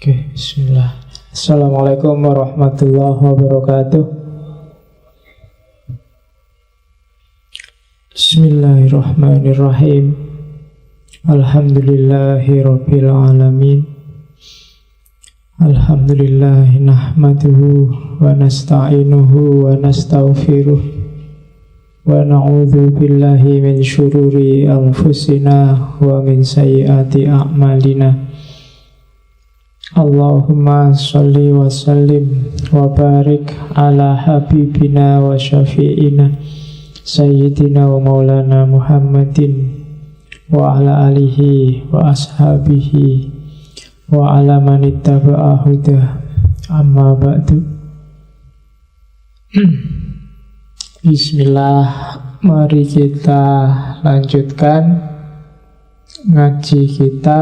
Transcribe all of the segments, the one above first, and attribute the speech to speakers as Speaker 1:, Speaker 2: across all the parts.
Speaker 1: Oke, bismillah. Assalamualaikum warahmatullahi wabarakatuh. Bismillahirrahmanirrahim. Alhamdulillahi rabbil alamin. Alhamdulillahi nahmaduhu wa nasta'inuhu wa nastaghfiruh wa na'udzu billahi min syururi anfusina wa min sayyiati a'malina. Allahumma sholli wa sallim wa barik ala habibina wa syafi'ina sayyidina wa maulana Muhammadin wa ala alihi wa ashabihi wa ala man ittaba'a hudah, amma ba'du. Bismillah, mari kita lanjutkan ngaji kita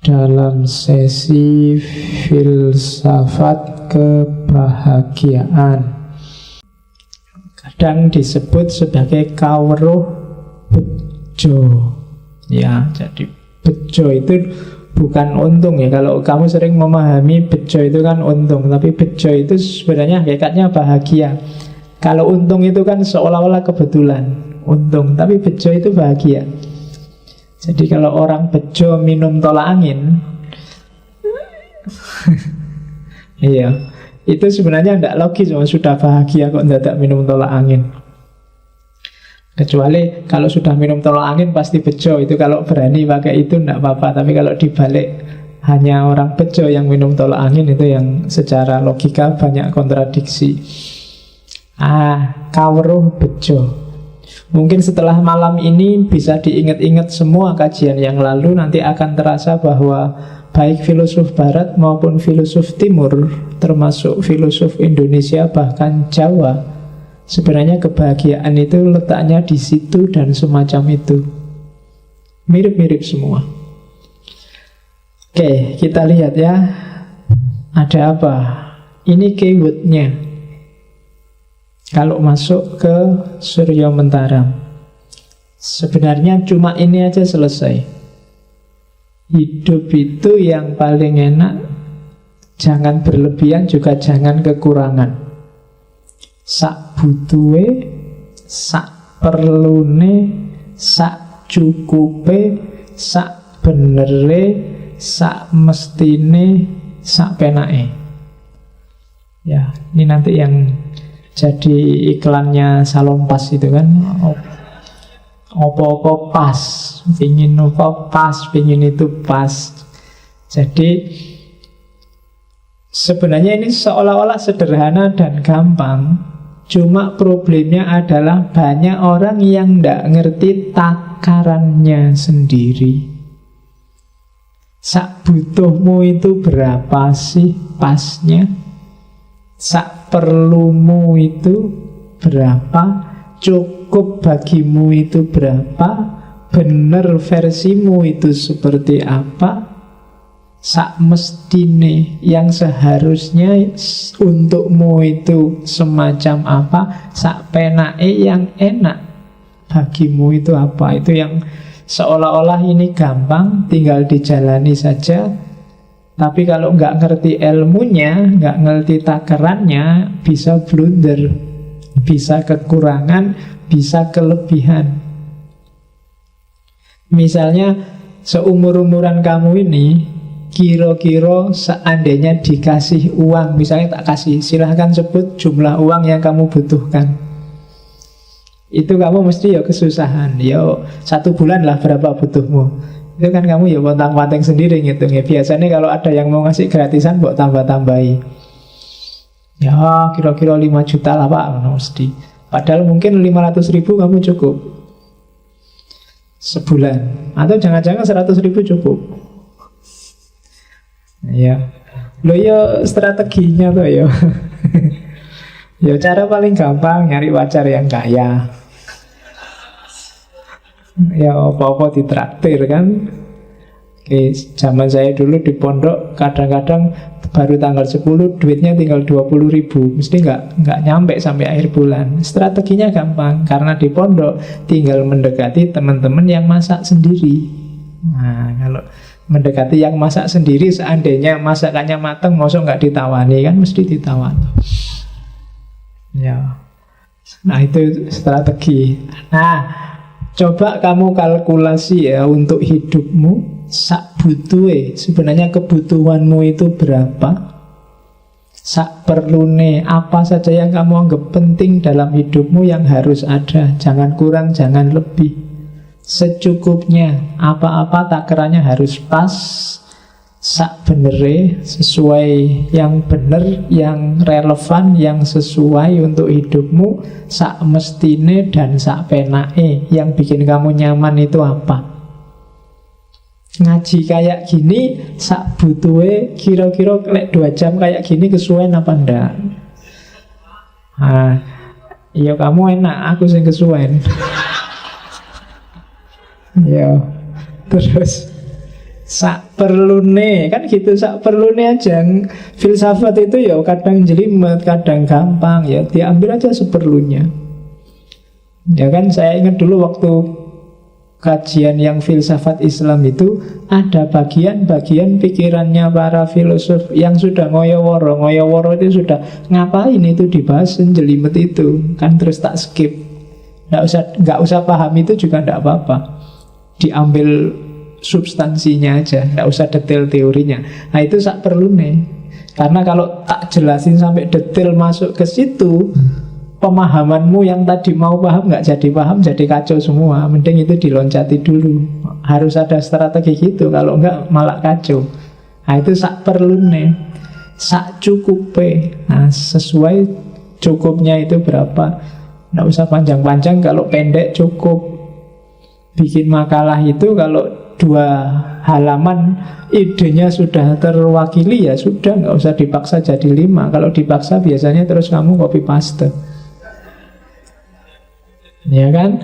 Speaker 1: dalam sesi filsafat kebahagiaan. Kadang disebut sebagai kawruh bejo. Ya, jadi bejo itu bukan untung ya. Kalau kamu sering memahami bejo itu kan untung, tapi bejo itu sebenarnya hakikatnya bahagia. Kalau untung itu kan seolah-olah kebetulan untung, tapi bejo itu bahagia. Jadi kalau orang bejo minum tolak angin, iya, itu sebenarnya tidak logis. Sudah bahagia kok tidak minum tolak angin. Kecuali kalau sudah minum tolak angin pasti bejo. Itu kalau berani pakai itu tidak apa-apa. Tapi kalau dibalik hanya orang bejo yang minum tolak angin, itu yang secara logika banyak kontradiksi. Kawruh bejo. Mungkin setelah malam ini bisa diingat-ingat semua kajian yang lalu. Nanti akan terasa bahwa baik filosof barat maupun filosof timur, termasuk filosof Indonesia bahkan Jawa, sebenarnya kebahagiaan itu letaknya di situ dan semacam itu. Mirip-mirip semua. Oke, kita lihat ya. Ada apa? Ini keywordnya kalau masuk ke Surya Mentara. Sebenarnya cuma ini aja selesai. Hidup itu yang paling enak, jangan berlebihan juga jangan kekurangan. Sak butuhe, sak perlune, sak cukupe, sak benere, sak mestine, sak penake. Ya, ini nanti yang jadi iklannya Salonpas itu kan, opo-opo pas, pingin opo pas, pingin itu pas. Jadi sebenarnya ini seolah-olah sederhana dan gampang. Cuma problemnya adalah banyak orang yang tidak ngerti takarannya sendiri. Sak butuhmu itu berapa sih pasnya? Sak perlumu itu berapa? Cukup bagimu itu berapa? Bener versimu itu seperti apa? Sak mestine yang seharusnya untukmu itu semacam apa? Sak penake yang enak bagimu itu apa? Itu yang seolah-olah ini gampang, tinggal dijalani saja. Tapi kalau nggak ngerti ilmunya, nggak ngerti takarannya, bisa blunder, bisa kekurangan, bisa kelebihan. Misalnya seumur-umuran kamu ini, kira-kira seandainya dikasih uang, misalnya tak kasih, silahkan sebut jumlah uang yang kamu butuhkan. Itu kamu mesti ya kesusahan. Ya 1 bulan lah berapa butuhmu. Itu kan kamu ya pontang-panting sendiri ngitungnya. Biasanya kalau ada yang mau ngasih gratisan, buat tambah-tambahi. Ya kira-kira 5 juta lah Pak, mesti. Padahal mungkin 500.000 kamu cukup sebulan. Atau jangan-jangan 100.000 cukup. Ya, lo ya strateginya tuh ya. Ya cara paling gampang nyari pacar yang kaya. Ya apa-apa ditraktir kan. Oke, zaman saya dulu di pondok kadang-kadang baru tanggal 10 duitnya tinggal 20.000. Mesti nggak nyampe sampai akhir bulan. Strateginya gampang, karena di pondok tinggal mendekati teman-teman yang masak sendiri. Nah, kalau Mendekati yang masak sendiri, seandainya masakannya mateng, masa nggak ditawani, kan mesti ditawani. Ya, nah itu strategi. Nah, coba kamu kalkulasi ya untuk hidupmu, sak butuhe, sebenarnya kebutuhanmu itu berapa? Sak perlune, apa saja yang kamu anggap penting dalam hidupmu yang harus ada. Jangan kurang, jangan lebih. Secukupnya, apa-apa takarannya harus pas, sak benere, sesuai yang bener, yang relevan, yang sesuai untuk hidupmu, sak mestine dan sak penake. Yang bikin kamu nyaman itu apa? Ngaji kayak gini, sak butuhe kira-kira 2 jam kayak gini kesuwen apa ndak? Nah, ya kamu enak, aku sing kesuwen. Ya, terus sak perlune, kan gitu, sak perlune aja. Filsafat itu ya kadang jelimet, kadang gampang, ya diambil aja seperlunya. Ya kan, saya ingat dulu waktu kajian yang filsafat Islam itu ada bagian-bagian pikirannya para filosof yang sudah ngoyo-woro. Ngoyo-woro itu sudah ngapain itu dibahas jelimet itu, kan terus tak skip. Nggak usah paham itu juga nggak apa-apa. Diambil substansinya aja, nggak usah detail teorinya. Nah itu sak perlu nih, karena kalau tak jelasin sampai detail masuk ke situ, pemahamanmu yang tadi mau paham nggak jadi paham, jadi kacau semua. Mending itu diloncati dulu. Harus ada strategi gitu, kalau nggak malah kacau. Nah itu sak perlu nih, sak cukupe. Nah sesuai cukupnya itu berapa? Nggak usah panjang-panjang, kalau pendek cukup. Bikin makalah itu kalau 2 halaman idenya sudah terwakili, ya sudah, nggak usah dipaksa jadi 5. Kalau dipaksa biasanya terus kamu copy paste, ya kan?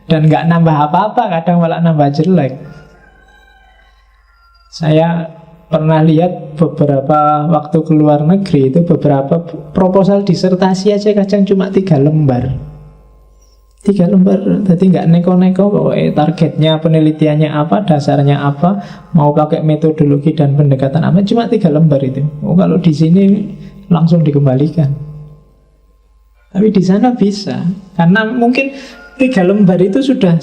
Speaker 1: Dan nggak nambah apa-apa, kadang malah nambah jelek. Saya pernah lihat beberapa waktu ke luar negeri itu, beberapa proposal disertasi aja kadang cuma 3 lembar. 3 lembar, jadi nggak neko-neko pokoknya targetnya, penelitiannya apa, dasarnya apa, mau pakai metodologi dan pendekatan apa, cuma 3 lembar itu. Oh, kalau di sini langsung dikembalikan. Tapi di sana bisa, karena mungkin 3 lembar itu sudah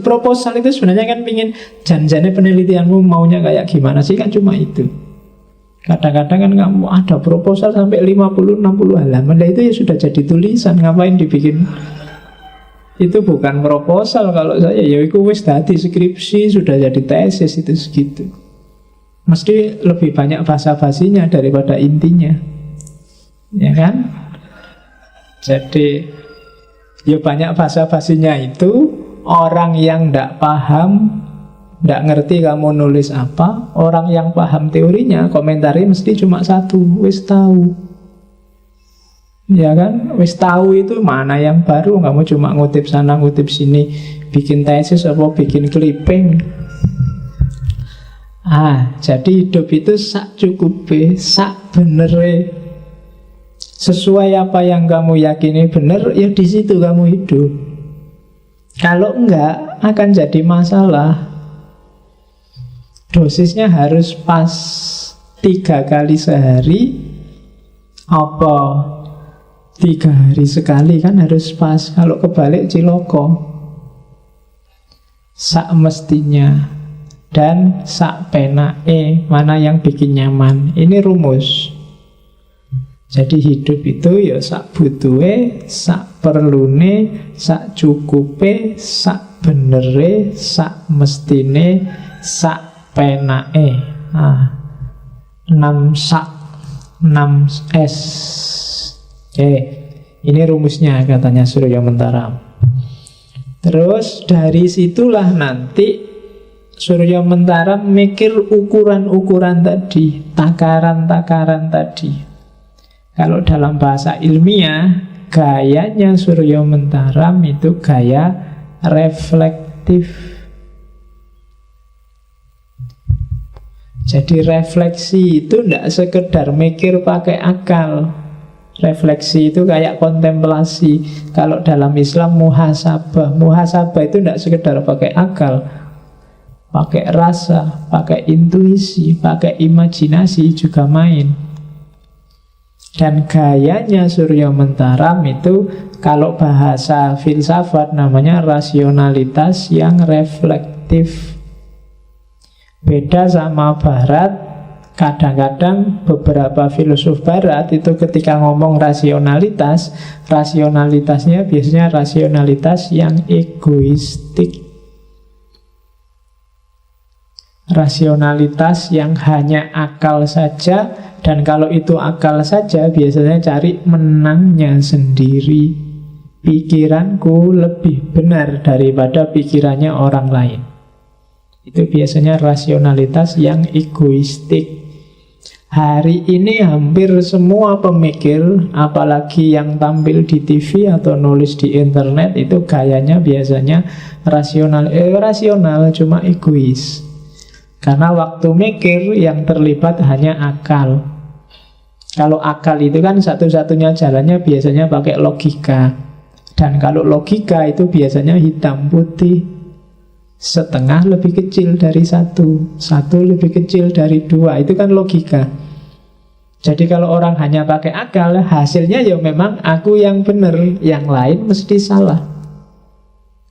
Speaker 1: proposal itu sebenarnya kan pingin janjinya penelitianmu maunya kayak gimana sih, kan cuma itu. Kadang-kadang kan kamu ada proposal sampai 50-60 halaman, nah itu ya sudah jadi tulisan, ngapain dibikin. Itu bukan proposal kalau saya, ya itu wis dadi skripsi, sudah jadi tesis itu segitu. Mesti lebih banyak basa-basinya daripada intinya, ya kan? Jadi ya banyak basa-basinya itu, orang yang ndak paham, ndak ngerti kamu nulis apa. Orang yang paham teorinya, komentarnya mesti cuma 1, wis tahu. Ya kan, wis tahu itu mana yang baru, kamu cuma ngutip sana ngutip sini, bikin tesis apa bikin clipping. Jadi hidup itu sak cukupe, sak benere, sesuai apa yang kamu yakini benar, ya di situ kamu hidup. Kalau enggak akan jadi masalah. Dosisnya harus pas, 3 kali sehari apa 3 hari sekali, kan harus pas. Kalau kebalik ciloko. Sak mestinya dan sak penake, mana yang bikin nyaman. Ini rumus. Jadi hidup itu ya sak butuhe, sak perlune, sak cukupe, sak benere, sak mestine, sak penake. 6 sak, 6 S. Oke, ini rumusnya katanya Surya Mentara. Terus dari situlah nanti Surya Mentara mikir ukuran-ukuran tadi, takaran-takaran tadi. Kalau dalam bahasa ilmiah, gayanya Surya Mentara itu gaya reflektif. Jadi refleksi itu tidak sekedar mikir pakai akal. Refleksi itu kayak kontemplasi. Kalau dalam Islam muhasabah. Muhasabah itu tidak sekedar pakai akal. pakai rasa, pakai intuisi, pakai imajinasi juga main. Dan gayanya Surya Mentaram itu kalau bahasa filsafat namanya rasionalitas yang reflektif. Beda sama Barat. Kadang-kadang beberapa filosof Barat itu ketika ngomong rasionalitas, rasionalitasnya biasanya rasionalitas yang egoistik. Rasionalitas yang hanya akal saja, dan kalau itu akal saja biasanya cari menangnya sendiri. Pikiranku lebih benar daripada pikirannya orang lain. Itu biasanya rasionalitas yang egoistik. Hari ini hampir semua pemikir, apalagi yang tampil di TV atau nulis di internet, itu gayanya biasanya rasional cuma egois. Karena waktu mikir yang terlibat hanya akal. Kalau akal itu kan satu-satunya jalannya biasanya pakai logika. Dan kalau logika itu biasanya hitam putih. Setengah lebih kecil dari satu, satu lebih kecil dari dua. Itu kan logika. Jadi kalau orang hanya pakai akal, hasilnya ya memang aku yang benar, yang lain mesti salah.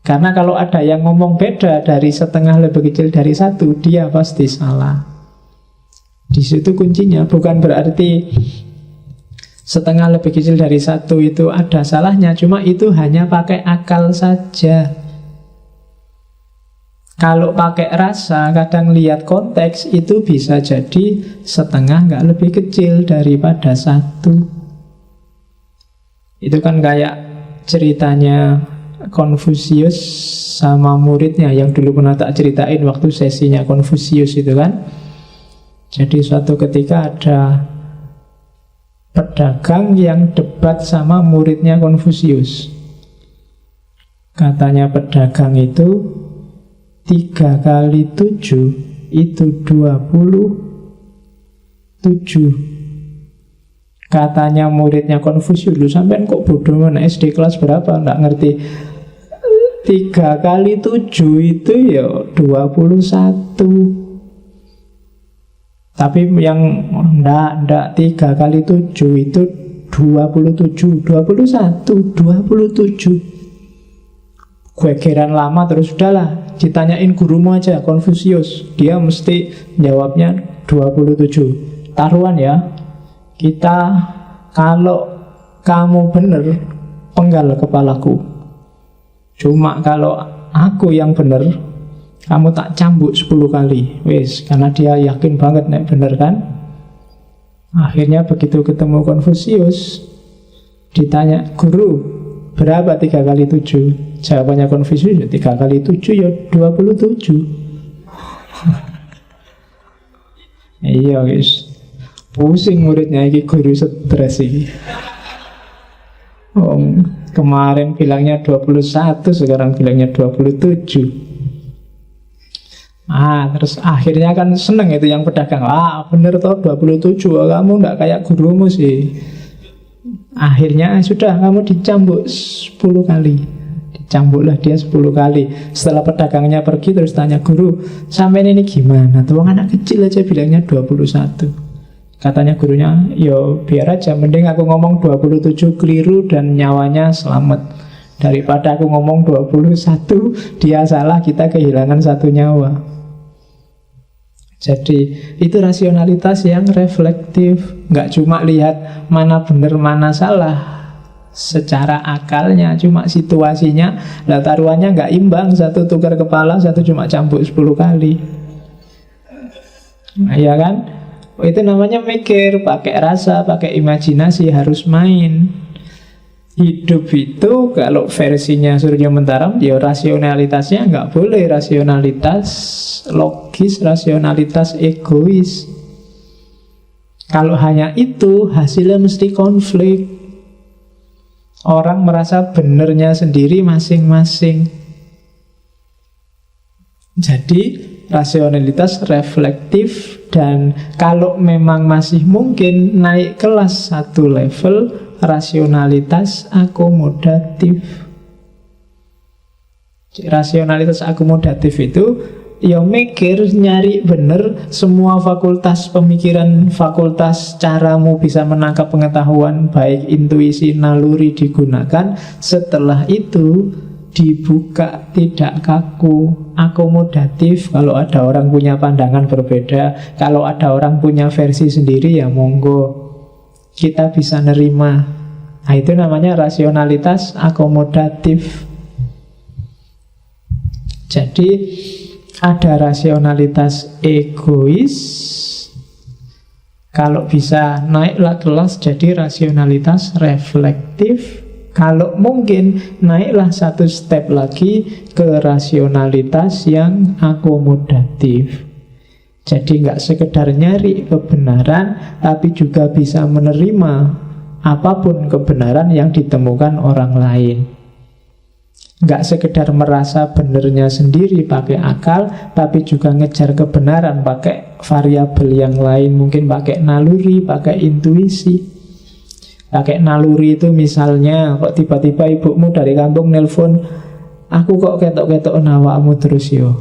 Speaker 1: Karena kalau ada yang ngomong beda dari setengah lebih kecil dari satu, dia pasti salah. Di situ kuncinya. Bukan berarti setengah lebih kecil dari satu itu ada salahnya, cuma itu hanya pakai akal saja. Kalau pakai rasa, kadang lihat konteks, itu bisa jadi setengah nggak lebih kecil daripada satu. Itu kan kayak ceritanya Konfusius sama muridnya yang dulu pernah tak ceritain waktu sesinya Konfusius itu kan. Jadi suatu ketika ada pedagang yang debat sama muridnya Konfusius. Katanya pedagang itu 3 kali 7 itu 27. Katanya muridnya Konfusius, lu sampean kok bodoh mana, SD kelas berapa, nggak ngerti. 3 kali 7 itu ya 21. Tapi yang enggak 3 kali 7 itu 27, 21, 27. Gegeran lama terus udahlah, ditanyain gurumu aja Konfusius, dia mesti jawabnya 27. Taruhan ya, kita kalau kamu benar penggal kepalaku, cuma kalau aku yang benar kamu tak cambuk 10 kali. Wes, karena dia yakin banget nek bener kan. Akhirnya begitu ketemu Konfusius, ditanya, guru berapa 3 kali 7? Jawabannya Konfusius, 3 kali 7 ya 27. Iya guys, pusing muridnya ini, guru stres ini. Kemarin bilangnya 21, sekarang bilangnya 27. Terus akhirnya kan seneng itu yang pedagang. Bener toh 27, kamu nggak kayak gurumu sih. Akhirnya sudah, kamu dicambuk 10 kali. Dicambuklah dia 10 kali. Setelah pedagangnya pergi terus tanya, guru, sampean ini gimana? Tuh anak kecil aja bilangnya 21. Katanya gurunya, yo biar aja, mending aku ngomong 27 keliru dan nyawanya selamat, daripada aku ngomong 21 dia salah, kita kehilangan 1 nyawa. Jadi itu rasionalitas yang reflektif. Nggak cuma lihat mana benar mana salah secara akalnya, cuma situasinya. Lah taruhannya nggak imbang, satu tukar kepala, satu cuma cambuk 10 kali. Ya kan? Itu namanya mikir, pakai rasa, pakai imajinasi, harus main. Hidup itu kalau versinya Surya Mentaram, ya rasionalitasnya nggak boleh rasionalitas logis, rasionalitas egois. Kalau hanya itu, hasilnya mesti konflik. Orang merasa benernya sendiri masing-masing. Jadi rasionalitas reflektif, dan kalau memang masih mungkin naik kelas 1 level, rasionalitas akomodatif. Rasionalitas akomodatif itu ya mikir, nyari bener semua fakultas pemikiran, fakultas caramu bisa menangkap pengetahuan, baik intuisi, naluri digunakan. Setelah itu dibuka, tidak kaku, akomodatif. Kalau ada orang punya pandangan berbeda, kalau ada orang punya versi sendiri, ya monggo, kita bisa nerima. Nah, itu namanya rasionalitas akomodatif. Jadi ada rasionalitas egois, kalau bisa naiklah kelas jadi rasionalitas reflektif. Kalau mungkin naiklah satu step lagi ke rasionalitas yang akomodatif. Jadi nggak sekedar nyari kebenaran, tapi juga bisa menerima apapun kebenaran yang ditemukan orang lain. Nggak sekedar merasa benernya sendiri pakai akal, tapi juga ngejar kebenaran pakai variabel yang lain. Mungkin pakai naluri, pakai intuisi. Pakai naluri itu misalnya, kok tiba-tiba ibumu dari kampung nelpon, aku kok ketok-ketok awakmu terus yo,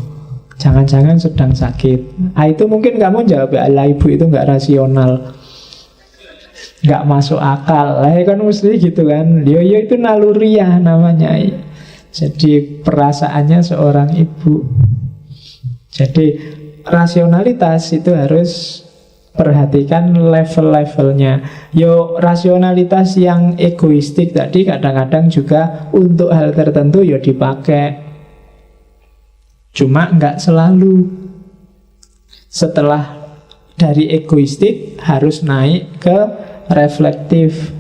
Speaker 1: jangan-jangan sedang sakit. Itu mungkin kamu jawab, ala ibu itu nggak rasional, nggak masuk akal. Kan mesti gitu kan. Yo itu naluri ya namanya. Jadi perasaannya seorang ibu. Jadi rasionalitas itu harus perhatikan level-levelnya. Yo rasionalitas yang egoistik tadi kadang-kadang juga untuk hal tertentu yo dipakai. Cuma nggak selalu. Setelah dari egoistik harus naik ke reflektif.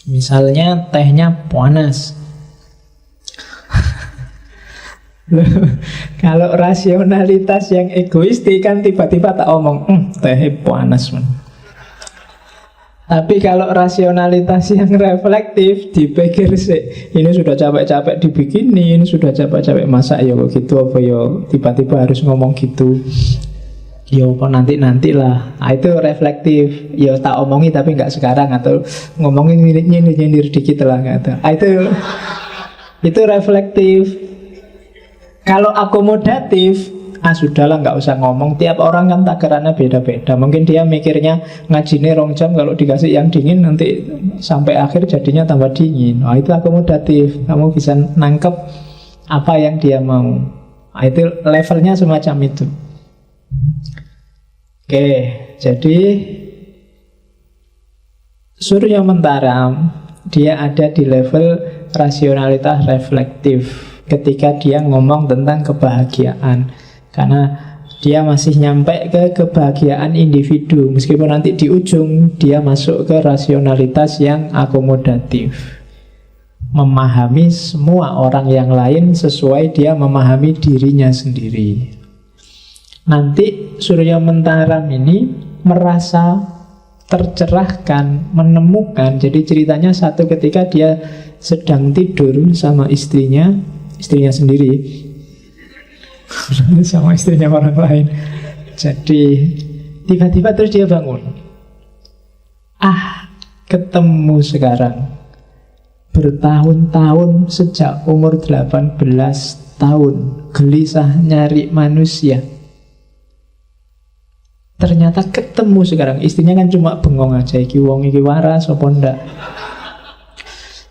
Speaker 1: Misalnya tehnya panas. Kalau rasionalitas yang egoistik kan tiba-tiba tak omong, tehnya panas man. Tapi kalau rasionalitas yang reflektif, dipikir sih, ini sudah capek-capek dibikinin, ini sudah capek-capek masak, ya kok gitu apa ya tiba-tiba harus ngomong gitu. Ya apa nanti-nantilah. Itu reflektif. Ya tak omongi tapi nggak sekarang, atau ngomongin nyindir dikit lah gitu. Itu reflektif. Kalau akomodatif, sudahlah nggak usah ngomong. Tiap orang kan takarannya beda-beda. Mungkin dia mikirnya ngajine 2 jam, kalau dikasih yang dingin nanti sampai akhir jadinya tambah dingin. Itu akomodatif. Kamu bisa nangkep apa yang dia mau. Itu levelnya semacam itu. Oke, jadi Surya Mentaram dia ada di level rasionalitas reflektif ketika dia ngomong tentang kebahagiaan, karena dia masih nyampe ke kebahagiaan individu, meskipun nanti di ujung dia masuk ke rasionalitas yang akomodatif, memahami semua orang yang lain sesuai dia memahami dirinya sendiri. Nanti Surya Mentaram ini merasa tercerahkan, menemukan. Jadi ceritanya satu ketika dia sedang tidur sama istrinya sendiri, sama istrinya orang lain. Jadi tiba-tiba terus dia bangun. Ketemu sekarang. Bertahun-tahun sejak umur 18 tahun gelisah nyari manusia. Ternyata ketemu sekarang. Istrinya kan cuma bengong aja, iki wong iki waras apa ndak.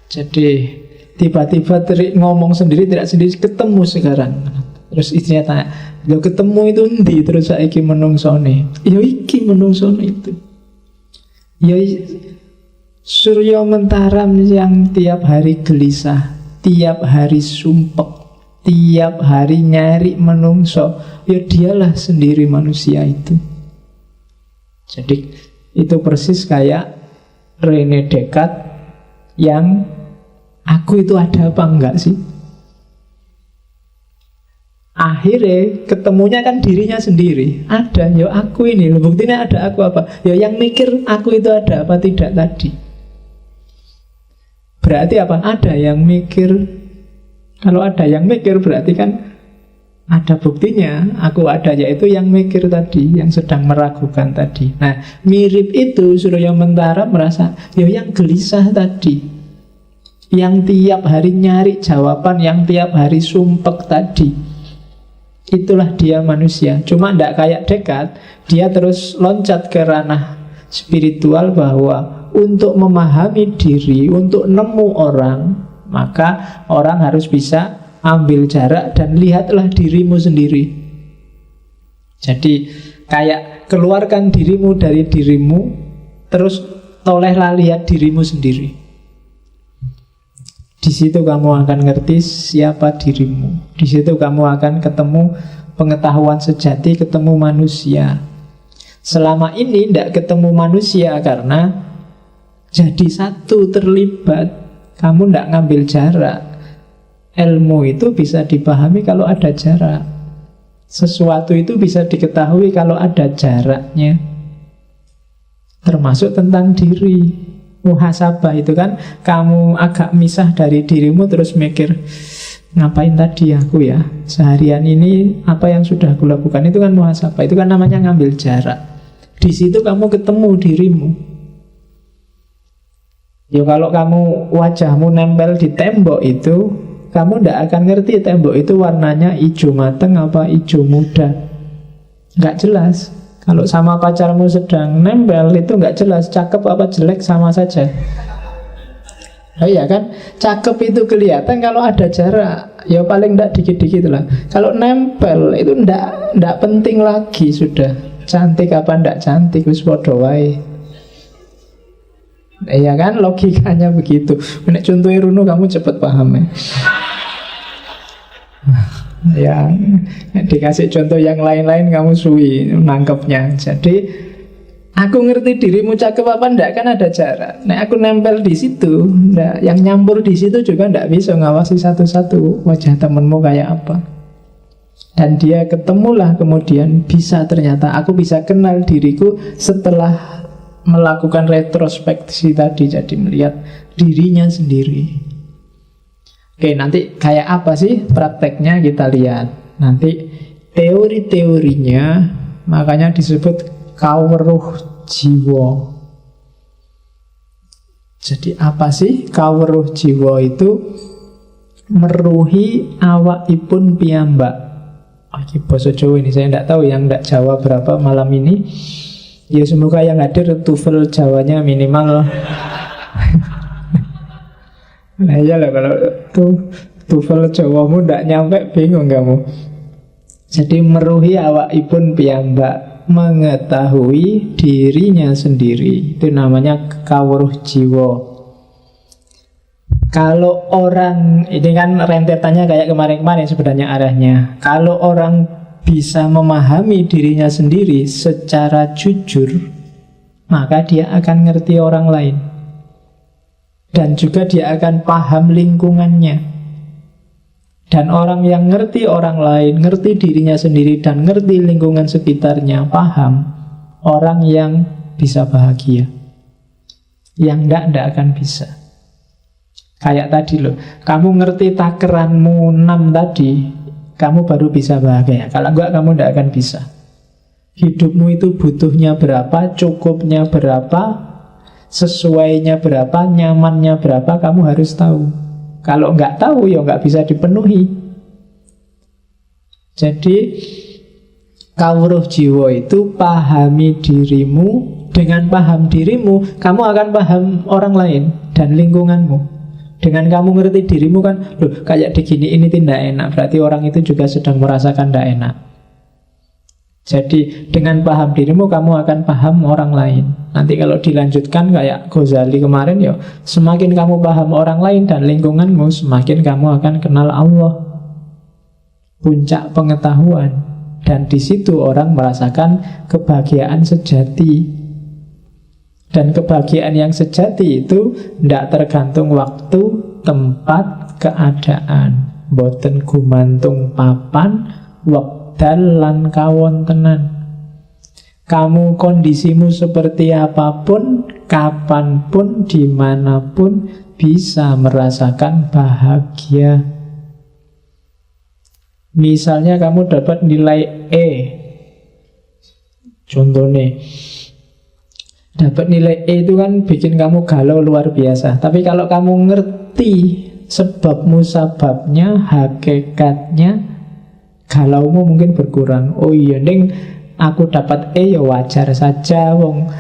Speaker 1: Jadi tiba-tiba ngomong sendiri, tidak sendiri, ketemu sekarang. Terus istrinya tanya, "Lo ketemu itu ndi?" Terus saiki menungsone. Ya iki menungsone itu. Ya Surya Mentaram yang tiap hari gelisah, tiap hari sumpek, tiap hari nyari menungso, ya dialah sendiri manusia itu. Jadi itu persis kayak René Descartes yang aku itu ada apa enggak sih? Akhirnya ketemunya kan dirinya sendiri. Ada, ya aku ini. Buktinya ada aku apa? Ya yang mikir aku itu ada apa tidak tadi. Berarti apa? Ada yang mikir. Kalau ada yang mikir berarti kan ada buktinya, aku ada, yaitu yang mikir tadi, yang sedang meragukan tadi. Nah, mirip itu Surya Mentaram merasa, ya yang gelisah tadi, yang tiap hari nyari jawaban, yang tiap hari sumpek tadi. Itulah dia manusia. Cuma tidak kayak Descartes, dia terus loncat ke ranah spiritual bahwa untuk memahami diri, untuk nemu orang, maka orang harus bisa ambil jarak dan lihatlah dirimu sendiri. Jadi kayak keluarkan dirimu dari dirimu, terus tolehlah lihat dirimu sendiri. Di situ kamu akan ngerti siapa dirimu. Di situ kamu akan ketemu pengetahuan sejati, ketemu manusia. Selama ini tidak ketemu manusia karena jadi satu, terlibat. Kamu tidak ngambil jarak. Ilmu itu bisa dipahami kalau ada jarak. Sesuatu itu bisa diketahui kalau ada jaraknya. Termasuk tentang diri. Muhasabah itu kan kamu agak misah dari dirimu, terus mikir, ngapain tadi aku ya, seharian ini apa yang sudah aku lakukan. Itu kan muhasabah, itu kan namanya ngambil jarak. Di situ kamu ketemu dirimu. Ya kalau kamu wajahmu nempel di tembok itu, kamu tidak akan ngerti tembok itu warnanya hijau mateng apa hijau muda. Nggak jelas. Kalau sama pacarmu sedang nempel itu nggak jelas, cakep apa jelek sama saja. Oh iya kan, cakep itu kelihatan kalau ada jarak. Ya paling nggak dikit-dikit lah. Kalau nempel itu nggak penting lagi sudah. Cantik apa nggak cantik, wis padha wae. Iya kan, logikanya begitu. Nek contohnya Runo kamu cepet paham ya. Ya, dikasih contoh yang lain-lain kamu suwi nangkepnya. Jadi aku ngerti dirimu cakep apa ndak kan ada jarak. Nah aku nempel di situ, ndak, yang nyampur di situ juga ndak bisa ngawasi satu-satu wajah temenmu kayak apa. Dan dia ketemulah kemudian bisa, ternyata aku bisa kenal diriku setelah melakukan retrospeksi tadi. Jadi melihat dirinya sendiri. Oke, nanti kayak apa sih prakteknya kita lihat. Nanti teori-teorinya, makanya disebut kawruh jiwa. Jadi apa sih kawruh jiwa itu? Meruhi awakipun piyambak. Ini bahasa Jawa ini, saya tidak tahu yang tidak Jawa berapa malam ini. Ya semoga yang hadir TOEFL Jawanya minimal. Nah iyalah kalau TOEFL Jawamu ndak nyampe bingung kamu. Jadi meruhi awakipun piyambak, mengetahui dirinya sendiri. Itu namanya kawruh jiwa. Kalau orang, ini kan rentetannya kayak kemarin-kemarin sebenarnya arahnya. Kalau orang bisa memahami dirinya sendiri secara jujur, maka dia akan ngerti orang lain. Dan juga dia akan paham lingkungannya. Dan orang yang ngerti orang lain, ngerti dirinya sendiri, dan ngerti lingkungan sekitarnya, paham, orang yang bisa bahagia. Yang ndak akan bisa. Kayak tadi loh, kamu ngerti takeranmu 6 tadi, kamu baru bisa bahagia. Kalau enggak, kamu ndak akan bisa. Hidupmu itu butuhnya berapa, cukupnya berapa, sesuainya berapa, nyamannya berapa, kamu harus tahu. Kalau nggak tahu, ya nggak bisa dipenuhi. Jadi kawruh jiwa itu pahami dirimu. Dengan paham dirimu, kamu akan paham orang lain dan lingkunganmu. Dengan kamu ngerti dirimu kan, loh kayak digini ini tidak enak, berarti orang itu juga sedang merasakan tidak enak. Jadi dengan paham dirimu, kamu akan paham orang lain. Nanti kalau dilanjutkan kayak Ghazali kemarin, ya semakin kamu paham orang lain dan lingkunganmu, semakin kamu akan kenal Allah. Puncak pengetahuan. Dan di situ orang merasakan kebahagiaan sejati. Dan kebahagiaan yang sejati itu tidak tergantung waktu, tempat, keadaan. Boten gumantung papan, lan kawontenan. Kamu kondisimu seperti apapun, kapanpun, dimanapun bisa merasakan bahagia. Misalnya kamu dapat nilai E, contohnya dapat nilai E itu kan bikin kamu galau luar biasa. Tapi kalau kamu ngerti sebab musababnya, hakikatnya, galaumu mungkin berkurang. Oh iya, Ning, aku dapat E ya wajar saja, wong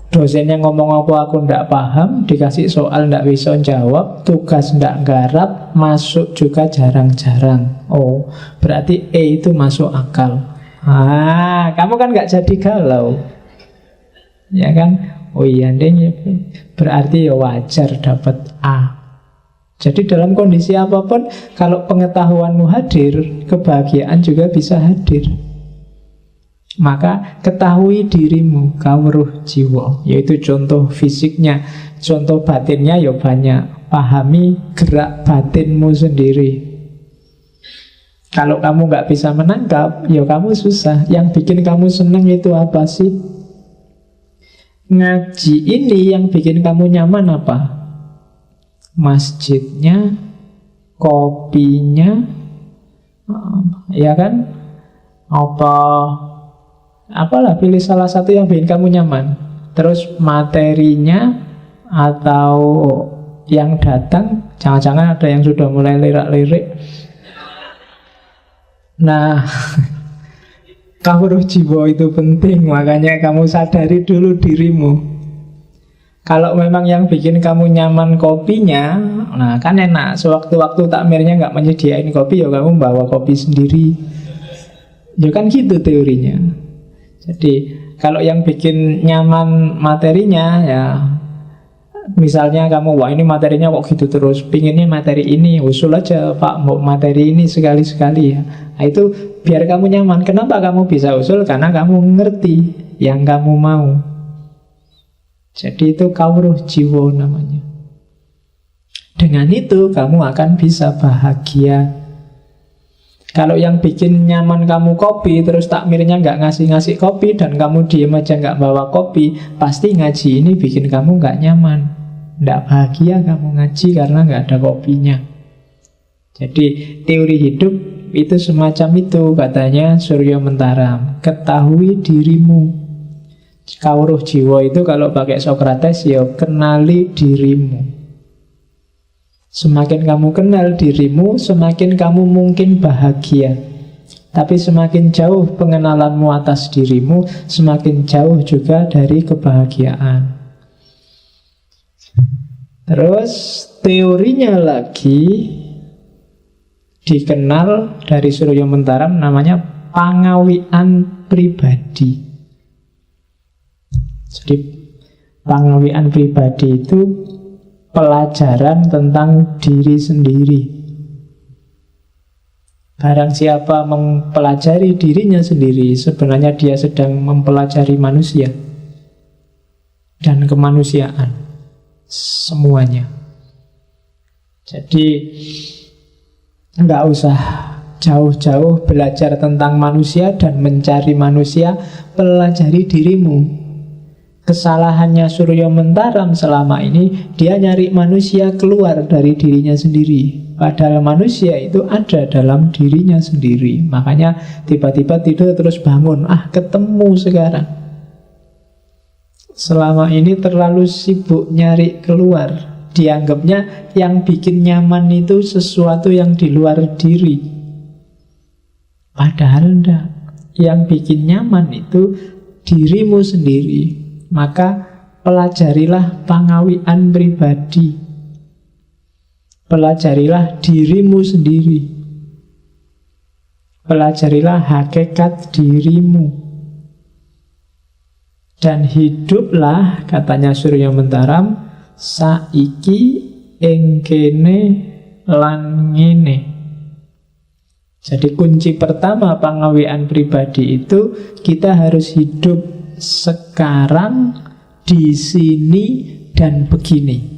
Speaker 1: dosennya ngomong apa aku ndak paham, dikasih soal ndak bisa jawab, tugas ndak garap, masuk juga jarang-jarang. Oh, berarti E itu masuk akal. Kamu kan nggak jadi galau, ya kan? Oh iya, Ning, berarti ya wajar dapat A. Jadi dalam kondisi apapun, kalau pengetahuanmu hadir, kebahagiaan juga bisa hadir. Maka ketahui dirimu, kawruh jiwa, yaitu contoh fisiknya. Contoh batinnya ya banyak. Pahami gerak batinmu sendiri. Kalau kamu nggak bisa menangkap, ya kamu susah. Yang bikin kamu senang itu apa sih? Ngaji ini yang bikin kamu nyaman apa? Masjidnya, kopinya, ya kan? Apalah, pilih salah satu yang bikin kamu nyaman. Terus materinya atau yang datang, jangan-jangan ada yang sudah mulai lirak-lirik. Nah, kawruh jiwa itu penting, makanya kamu sadari dulu dirimu. Kalau memang yang bikin kamu nyaman kopinya, nah kan enak. Sewaktu-waktu takmirnya nggak menyediain kopi, ya kamu bawa kopi sendiri. Ya kan gitu teorinya. Jadi kalau yang bikin nyaman materinya, ya misalnya kamu, wah ini materinya kok gitu terus, pinginnya materi ini, usul aja Pak, mau materi ini sekali-sekali ya. Nah, itu biar kamu nyaman. Kenapa kamu bisa usul? Karena kamu ngerti yang kamu mau. Jadi itu kawruh jiwa namanya. Dengan itu kamu akan bisa bahagia. Kalau yang bikin nyaman kamu kopi, terus takmirnya nggak ngasih-ngasih kopi, dan kamu diem aja nggak bawa kopi, pasti ngaji ini bikin kamu nggak nyaman. Nggak bahagia kamu ngaji karena nggak ada kopinya. Jadi teori hidup itu semacam itu, katanya Surya Mentaram. Ketahui dirimu. Kawruh jiwa itu kalau pakai Sokrates, ya kenali dirimu. Semakin kamu kenal dirimu, semakin kamu mungkin bahagia. Tapi semakin jauh pengenalanmu atas dirimu, semakin jauh juga dari kebahagiaan. Terus teorinya lagi dikenal dari Surya Mentaram, namanya pangawian pribadi. Jadi pangawian pribadi itu pelajaran tentang diri sendiri. Barang siapa mempelajari dirinya sendiri, sebenarnya dia sedang mempelajari manusia dan kemanusiaan semuanya. Jadi nggak usah jauh-jauh belajar tentang manusia dan mencari manusia, pelajari dirimu. Kesalahannya Surya Mentaram selama ini, dia nyari manusia keluar dari dirinya sendiri. Padahal manusia itu ada dalam dirinya sendiri. Makanya tiba-tiba tidur terus bangun, ketemu sekarang. Selama ini terlalu sibuk nyari keluar. Dianggapnya yang bikin nyaman itu sesuatu yang di luar diri. Padahal enggak. Yang bikin nyaman itu dirimu sendiri. Maka pelajarilah pangawian pribadi. Pelajarilah dirimu sendiri. Pelajarilah hakikat dirimu. Dan hiduplah, katanya Surya Mentaram, saiki ing kene lan ngene. Jadi kunci pertama pangawian pribadi itu, kita harus hidup sekarang, di sini, dan begini.